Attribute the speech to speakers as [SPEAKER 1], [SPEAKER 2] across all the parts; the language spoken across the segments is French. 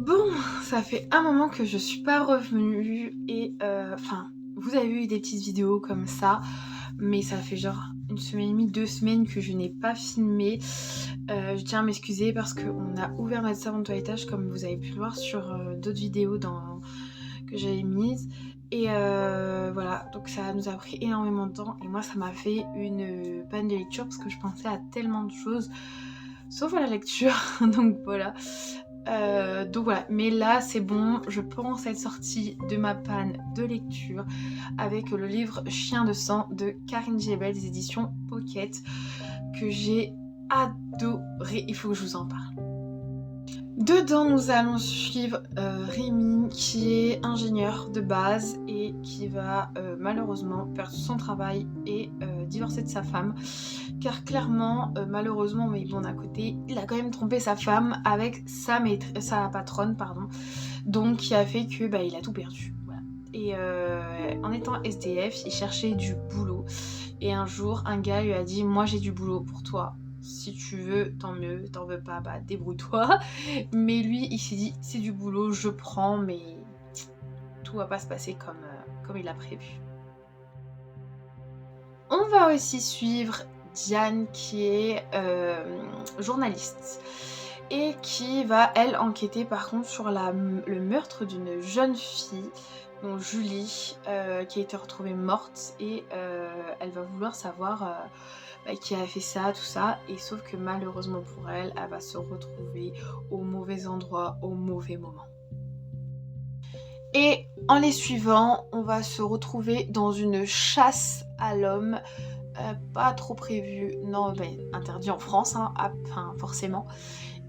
[SPEAKER 1] Bon, ça fait un moment que je suis pas revenue et enfin, vous avez vu des petites vidéos comme ça, mais ça fait genre une semaine et demie, 2 semaines que je n'ai pas filmé. Je tiens à m'excuser parce qu'on a ouvert notre savon de toilettage comme vous avez pu le voir sur d'autres vidéos que j'avais mises. Et voilà, donc ça nous a pris énormément de temps et moi ça m'a fait une panne de lecture parce que je pensais à tellement de choses sauf à la lecture. Donc voilà. Donc voilà, mais là c'est bon, je pense être sortie de ma panne de lecture avec le livre Chien de sang de Karine Jebel des éditions Pocket que j'ai adoré, il faut que je vous en parle. Dedans, nous allons suivre Rémi qui est ingénieur de base et qui va malheureusement perdre son travail et divorcer de sa femme. Car clairement, malheureusement, mais bon, d'un côté, il a quand même trompé sa femme avec sa patronne, pardon. Donc, qui a fait que il a tout perdu. Voilà. Et en étant SDF, il cherchait du boulot. Et un jour, un gars lui a dit « Moi, j'ai du boulot pour toi. Si tu veux, tant mieux. T'en veux pas, débrouille-toi. » Mais lui, il s'est dit « C'est du boulot, je prends, mais tout va pas se passer comme il a prévu. » On va aussi suivre Diane qui est journaliste et qui va elle enquêter par contre sur le meurtre d'une jeune fille, donc Julie, qui a été retrouvée morte et elle va vouloir savoir qui a fait ça, tout ça, et sauf que malheureusement pour elle, elle va se retrouver au mauvais endroit, au mauvais moment. Et en les suivant, on va se retrouver dans une chasse à l'homme, pas trop prévue, non, interdit en France, hein, enfin forcément.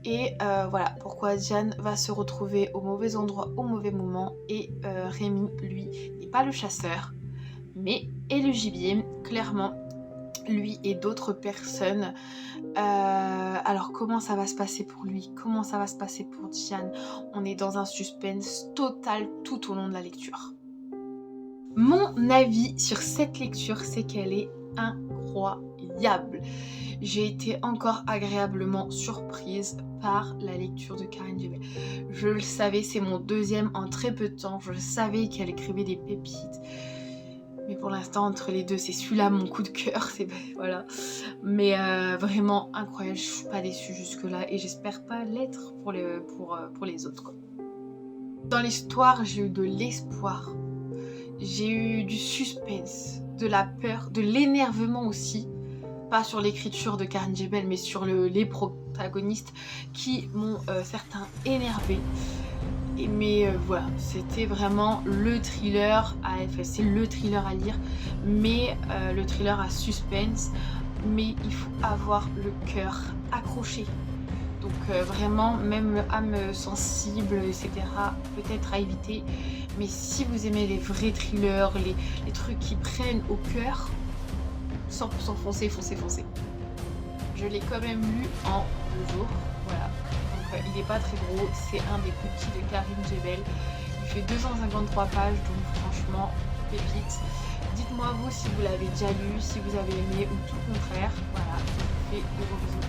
[SPEAKER 1] Et voilà pourquoi Diane va se retrouver au mauvais endroit, au mauvais moment, et Rémi, lui, n'est pas le chasseur, mais est le gibier, clairement. Lui et d'autres personnes. Alors comment ça va se passer pour lui? Comment ça va se passer pour Diane? On est dans un suspense total tout au long de la lecture. Mon avis sur cette lecture, c'est qu'elle est incroyable. J'ai été encore agréablement surprise par la lecture de Karine Jebel. Je le savais, c'est mon deuxième en très peu de temps. Je savais qu'elle écrivait des pépites. Mais pour l'instant, entre les deux, c'est celui-là mon coup de cœur. Voilà. Mais vraiment incroyable. Je suis pas déçue jusque-là et j'espère pas l'être pour les autres, quoi. Dans l'histoire, j'ai eu de l'espoir. J'ai eu du suspense, de la peur, de l'énervement aussi. Pas sur l'écriture de Karine Jebel, mais sur les protagonistes qui m'ont certains énervés. Mais voilà, c'était vraiment le thriller c'est le thriller à lire, mais le thriller à suspense, mais il faut avoir le cœur accroché. Donc vraiment, même âme sensible, etc., peut-être à éviter. Mais si vous aimez les vrais thrillers, les trucs qui prennent au cœur, 100% foncez. Je l'ai quand même lu en 2 jours, voilà. Donc il n'est pas très gros, c'est un des petits de Karine Jebel. Il fait 253 pages, donc franchement, pépite. Dites-moi vous si vous l'avez déjà lu, si vous avez aimé ou tout le contraire. Voilà, je vous fais de gros bisous.